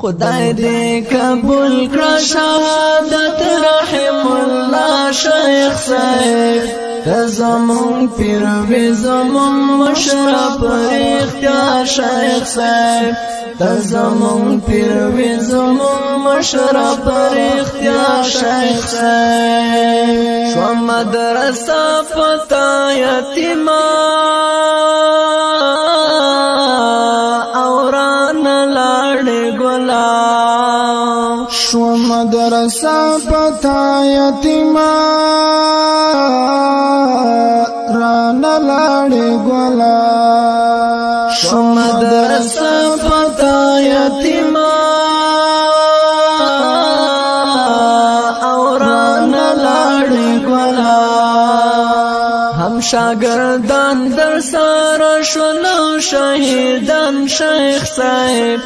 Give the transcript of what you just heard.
خدای دې قبول کړه شهادت رحم الله شیخ صاحب زمون پیر وی زمون مشرف اختیار شیخ صاحب زمون پیر وی زمون مشرف اختیار شیخ صاحب شو مدرسه پتا یتیما شو مدرسه پتا یتیما ران لاړې ګلا شو مدرسه پتا یتیما او ران لاړې ګلا هم شاګردان در سره شو نو شهیدان شیخ صاحب